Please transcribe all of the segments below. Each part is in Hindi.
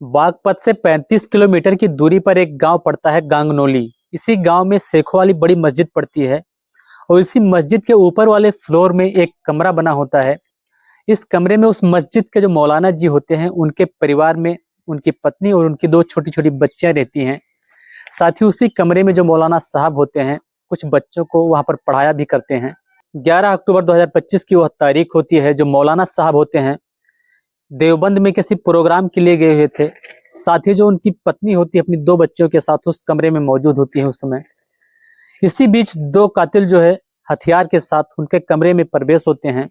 बागपत से 35 किलोमीटर की दूरी पर एक गांव पड़ता है गांगनोली। इसी गांव में शेखों वाली बड़ी मस्जिद पड़ती है और इसी मस्जिद के ऊपर वाले फ्लोर में एक कमरा बना होता है। इस कमरे में उस मस्जिद के जो मौलाना जी होते हैं उनके परिवार में उनकी पत्नी और उनकी दो छोटी छोटी बच्चियां रहती हैं। साथ ही उसी कमरे में जो मौलाना साहब होते हैं कुछ बच्चों को वहां पर पढ़ाया भी करते हैं। 11 अक्टूबर 2025 की वह तारीख होती है जो मौलाना साहब होते हैं देवबंद में किसी प्रोग्राम के लिए गए हुए थे। साथ ही जो उनकी पत्नी होती है अपनी दो बच्चों के साथ उस कमरे में मौजूद होती है उस समय। इसी बीच दो कातिल जो है हथियार के साथ उनके कमरे में प्रवेश होते हैं।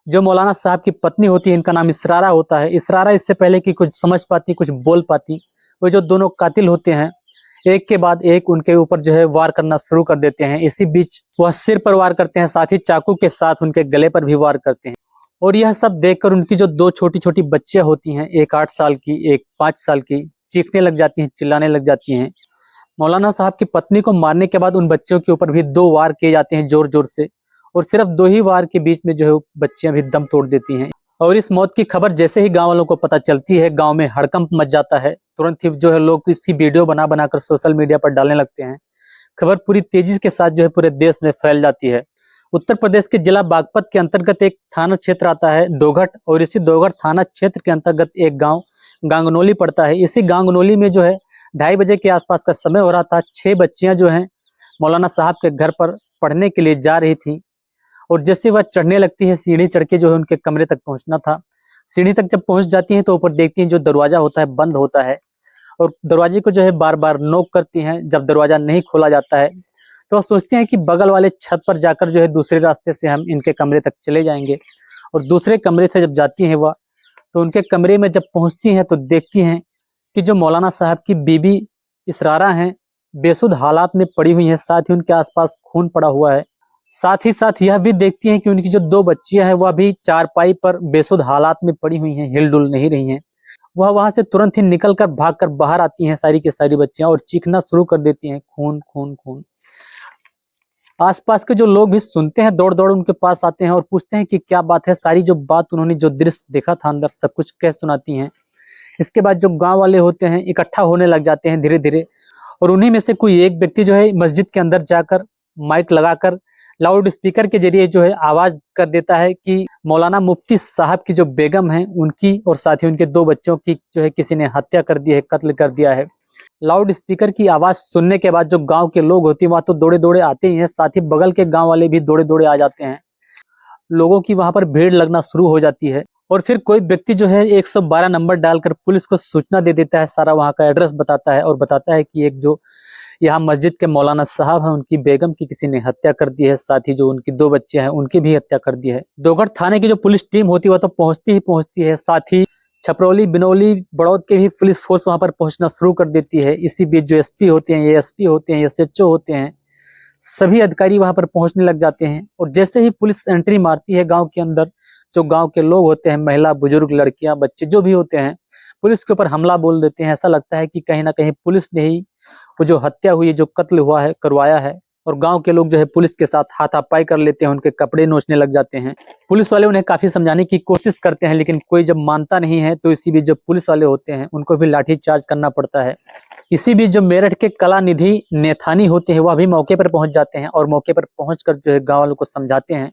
जो मौलाना साहब की पत्नी होती है इनका नाम इसरारा होता है। इसरारा इससे पहले कि कुछ समझ पाती कुछ बोल पाती, वो जो दोनों कातिल होते हैं एक के बाद एक उनके ऊपर जो है वार करना शुरू कर देते हैं। इसी बीच वह सिर पर वार करते हैं, साथ ही चाकू के साथ उनके गले पर भी वार करते हैं। और यह सब देखकर उनकी जो दो छोटी छोटी बच्चियां होती हैं, एक 8 साल की एक 5 साल की, चीखने लग जाती हैं, चिल्लाने लग जाती हैं। मौलाना साहब की पत्नी को मारने के बाद उन बच्चों के ऊपर भी 2 वार किए जाते हैं जोर जोर से, और सिर्फ 2 ही वार के बीच में जो है बच्चियां भी दम तोड़ देती हैं। और इस मौत की खबर जैसे ही गांव वालों को पता चलती है गांव में हड़कंप मच जाता है। तुरंत ही जो है लोग इसकी वीडियो बना बनाकर सोशल मीडिया पर डालने लगते हैं। खबर पूरी तेजी के साथ जो है पूरे देश में फैल जाती है। उत्तर प्रदेश के जिला बागपत के अंतर्गत एक थाना क्षेत्र आता है दोघट, और इसी दोघट थाना क्षेत्र के अंतर्गत एक गांव गांगनोली पड़ता है। इसी गांगनोली में जो है 2:30 बजे के आसपास का समय हो रहा था। 6 बच्चियां जो हैं मौलाना साहब के घर पर पढ़ने के लिए जा रही थी, और जैसे वह चढ़ने लगती है सीढ़ी चढ़ के जो है उनके कमरे तक पहुंचना था। सीढ़ी तक जब पहुंच जाती हैं तो ऊपर देखती हैं जो दरवाजा होता है बंद होता है, और दरवाजे को जो है बार बार नोक करती हैं। जब दरवाजा नहीं खोला जाता है तो सोचते हैं कि बगल वाले छत पर जाकर जो है दूसरे रास्ते से हम इनके कमरे तक चले जाएंगे। और दूसरे कमरे से जब जाती हैं वह, तो उनके कमरे में जब पहुंचती हैं तो देखती हैं कि जो मौलाना साहब की बीबी इसरारा हैं बेसुध हालात में पड़ी हुई हैं, साथ ही उनके आसपास खून पड़ा हुआ है। साथ ही साथ यह भी देखती हैं कि उनकी जो 2 बच्चियां हैं वह भी चारपाई पर बेसुध हालात में पड़ी हुई हैं, हिलडुल नहीं रही हैं। वह वहां से तुरंत ही निकलकर भागकर बाहर आती हैं सारी की सारी बच्चियां, और चीखना शुरू कर देती हैं खून खून खून। आसपास के जो लोग भी सुनते हैं दौड़ दौड़ उनके पास आते हैं और पूछते हैं कि क्या बात है। सारी जो बात उन्होंने जो दृश्य देखा था अंदर सब कुछ कह सुनाती हैं। इसके बाद जो गांव वाले होते हैं इकट्ठा होने लग जाते हैं धीरे धीरे, और उन्हीं में से कोई एक व्यक्ति जो है मस्जिद के अंदर जाकर माइक लगाकर लाउड स्पीकर के जरिए जो है आवाज कर देता है कि मौलाना मुफ्ती साहब की जो बेगम है उनकी और साथ ही उनके 2 बच्चों की जो है किसी ने हत्या कर दी है, कत्ल कर दिया है। लाउड स्पीकर की आवाज सुनने के बाद जो गांव के लोग होते हैं वहां तो दौड़े दौड़े आते ही हैं, साथ ही बगल के गांव वाले भी दौड़े दौड़े आ जाते हैं। लोगों की वहां पर भीड़ लगना शुरू हो जाती है, और फिर कोई व्यक्ति जो है 112 नंबर डालकर पुलिस को सूचना दे देता है। सारा वहां का एड्रेस बताता है और बताता है कि एक जो यहाँ मस्जिद के मौलाना साहब हैं उनकी बेगम की किसी ने हत्या कर दी है, साथ ही जो उनकी 2 बच्चियां हैं उनकी भी हत्या कर दी है। दोघट थाने की जो पुलिस टीम होती है वह तो पहुंचती ही पहुंचती है, साथ ही छपरौली बिनौली बड़ौद के भी पुलिस फोर्स वहां पर पहुंचना शुरू कर देती है। इसी बीच जो एसपी होते हैं, एएसपी होते हैं, एसएचओ होते हैं, सभी अधिकारी वहां पर पहुंचने लग जाते हैं। और जैसे ही पुलिस एंट्री मारती है गांव के अंदर, जो गांव के लोग होते हैं, महिला बुजुर्ग लड़कियां बच्चे जो भी होते हैं, पुलिस के ऊपर हमला बोल देते हैं। ऐसा लगता है कि कहीं ना कहीं पुलिस ने ही वो जो हत्या हुई है, जो कत्ल हुआ है, करवाया है। और गांव के लोग जो है पुलिस के साथ हाथापाई कर लेते हैं, उनके कपड़े नोचने लग जाते हैं। पुलिस वाले उन्हें काफी समझाने की कोशिश करते हैं, लेकिन कोई जब मानता नहीं है तो इसी बीच जो पुलिस वाले होते हैं उनको भी लाठी चार्ज करना पड़ता है। इसी बीच जो मेरठ के कला निधि नेथानी होते हैं वह भी मौके पर पहुंच जाते हैं, और मौके पर पहुंचकर जो है गाँव वालों को समझाते हैं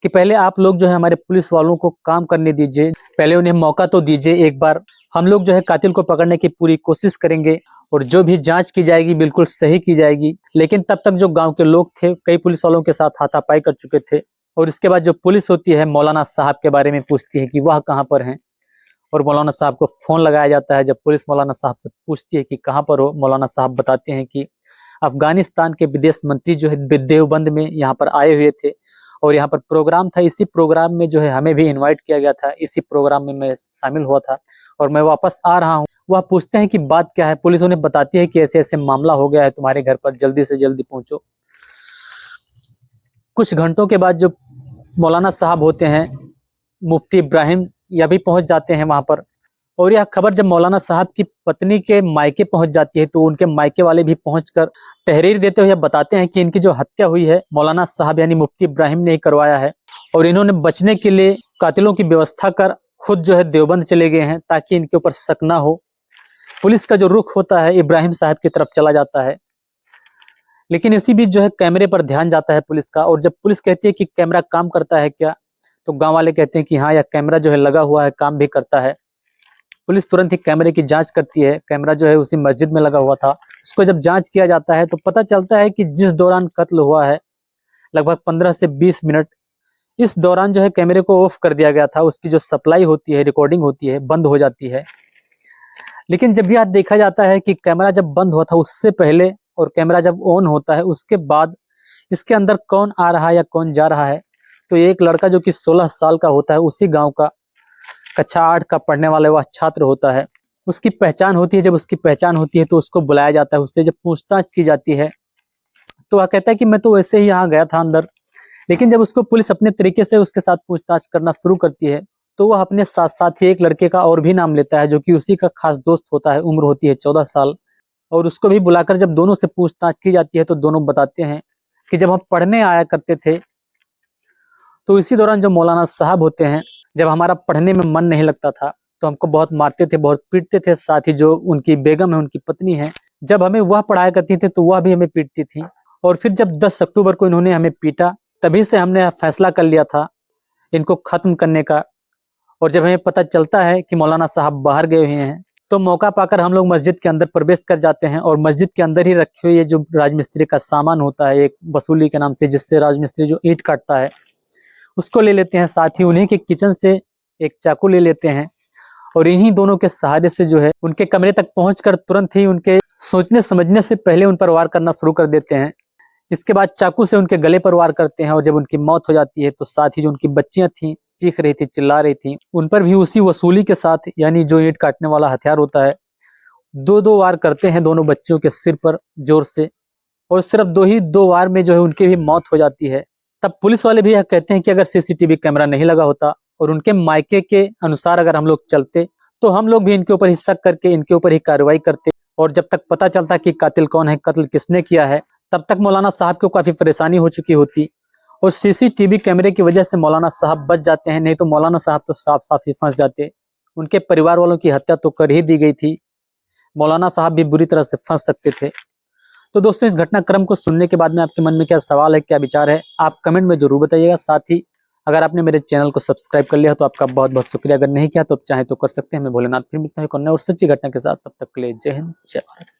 कि पहले आप लोग जो है हमारे पुलिस वालों को काम करने दीजिए, पहले उन्हें मौका तो दीजिए एक बार। हम लोग जो है कातिल को पकड़ने की पूरी कोशिश करेंगे, और जो भी जांच की जाएगी बिल्कुल सही की जाएगी। लेकिन तब तक जो गांव के लोग थे कई पुलिस वालों के साथ हाथापाई कर चुके थे। और इसके बाद जो पुलिस होती है मौलाना साहब के बारे में पूछती है कि वह कहाँ पर हैं, और मौलाना साहब को फोन लगाया जाता है। जब पुलिस मौलाना साहब से पूछती है कि कहाँ पर हो, मौलाना साहब बताते हैं कि अफगानिस्तान के विदेश मंत्री जो है देवबंद में यहाँ पर आए हुए थे, और यहाँ पर प्रोग्राम था। इसी प्रोग्राम में जो है हमें भी इनवाइट किया गया था, इसी प्रोग्राम में मैं शामिल हुआ था और मैं वापस आ रहा हूँ। वह पूछते हैं कि बात क्या है। पुलिस उन्हें बताती है कि ऐसे ऐसे मामला हो गया है तुम्हारे घर पर, जल्दी से जल्दी पहुंचो। कुछ घंटों के बाद जो मौलाना साहब होते हैं मुफ्ती इब्राहिम, यह भी पहुंच जाते हैं वहां पर। और यह खबर जब मौलाना साहब की पत्नी के मायके पहुंच जाती है तो उनके मायके वाले भी पहुंचकर तहरीर देते हुए बताते हैं कि इनकी जो हत्या हुई है मौलाना साहब यानी मुफ्ती इब्राहिम ने ही करवाया है, और इन्होंने बचने के लिए कातिलों की व्यवस्था कर खुद जो है देवबंद चले गए हैं ताकि इनके ऊपर शक ना हो। पुलिस का जो रुख होता है इब्राहिम साहब की तरफ चला जाता है, लेकिन इसी बीच जो है कैमरे पर ध्यान जाता है पुलिस का। और जब पुलिस कहती है कि कैमरा काम करता है क्या, तो गांव वाले कहते हैं कि हाँ, यह कैमरा जो है लगा हुआ है, काम भी करता है। पुलिस तुरंत ही कैमरे की जांच करती है। कैमरा जो है उसी मस्जिद में लगा हुआ था। उसको जब जांच किया जाता है तो पता चलता है कि जिस दौरान कत्ल हुआ है लगभग 15 से 20 मिनट, इस दौरान जो है कैमरे को ऑफ कर दिया गया था। उसकी जो सप्लाई होती है, रिकॉर्डिंग होती है, बंद हो जाती है। लेकिन जब यह देखा जाता है कि कैमरा जब बंद हुआ था उससे पहले और कैमरा जब ऑन होता है उसके बाद इसके अंदर कौन आ रहा है या कौन जा रहा है, तो एक लड़का जो कि 16 साल का होता है, उसी गांव का कक्षा 8 का पढ़ने वाला वह छात्र होता है। उसकी पहचान होती है। जब उसकी पहचान होती है तो उसको बुलाया जाता है। उससे जब पूछताछ की जाती है तो वह कहता है कि मैं तो वैसे ही यहाँ गया था अंदर। लेकिन जब उसको पुलिस अपने तरीके से उसके साथ पूछताछ करना शुरू करती है तो वह अपने साथ साथ ही एक लड़के का और भी नाम लेता है जो कि उसी का खास दोस्त होता है। उम्र होती है 14 साल। और उसको भी बुलाकर जब दोनों से पूछताछ की जाती है तो दोनों बताते हैं कि जब हम पढ़ने आया करते थे तो इसी दौरान जो मौलाना साहब होते हैं, जब हमारा पढ़ने में मन नहीं लगता था तो हमको बहुत मारते थे, बहुत पीटते थे। साथ ही जो उनकी बेगम है, उनकी पत्नी है, जब हमें वह पढ़ाया करती थी तो वह भी हमें पीटती थी। और फिर जब 10 अक्टूबर को इन्होंने हमें पीटा, तभी से हमने फैसला कर लिया था इनको खत्म करने का। और जब हमें पता चलता है कि मौलाना साहब बाहर गए हुए हैं तो मौका पाकर हम लोग मस्जिद के अंदर प्रवेश कर जाते हैं और मस्जिद के अंदर ही रखे हुए जो राजमिस्त्री का सामान होता है, एक वसूली के नाम से, जिससे राजमिस्त्री जो ईंट काटता है उसको ले लेते हैं। साथ ही उन्हीं के किचन से एक चाकू ले लेते हैं और इन्हीं दोनों के सहारे से जो है उनके कमरे तक पहुंचकर तुरंत ही उनके सोचने समझने से पहले उन पर वार करना शुरू कर देते हैं। इसके बाद चाकू से उनके गले पर वार करते हैं और जब उनकी मौत हो जाती है तो साथ ही जो उनकी बच्चियां थी, चीख रही थी, चिल्ला रही थी, उन पर भी उसी वसूली के साथ, यानी जो ईंट काटने वाला हथियार होता है, 2-2 वार करते हैं दोनों बच्चियों के सिर पर जोर से। और सिर्फ 2 वार में जो है उनकी भी मौत हो जाती है। तब पुलिस वाले भी यह कहते हैं कि अगर सीसीटीवी कैमरा नहीं लगा होता और उनके मायके के अनुसार अगर हम लोग चलते तो हम लोग भी इनके ऊपर ही शक करके इनके ऊपर ही कार्रवाई करते। और जब तक पता चलता कि कातिल कौन है, कत्ल किसने किया है, तब तक मौलाना साहब को काफी परेशानी हो चुकी होती। और सीसीटीवी कैमरे की वजह से मौलाना साहब बच जाते हैं, नहीं तो मौलाना साहब तो साफ साफ ही फंस जाते। उनके परिवार वालों की हत्या तो कर ही दी गई थी, मौलाना साहब भी बुरी तरह से फंस सकते थे। तो दोस्तों, इस घटनाक्रम को सुनने के बाद में आपके मन में क्या सवाल है, क्या विचार है, आप कमेंट में जरूर बताइएगा। साथ ही अगर आपने मेरे चैनल को सब्सक्राइब कर लिया तो आपका बहुत बहुत शुक्रिया। अगर नहीं किया तो आप चाहे तो कर सकते हैं। मैं भोलेनाथ फिर मिलता हूं एक और नई और सच्ची घटना के साथ। तब तक के लिए जय हिंद, जय भारत।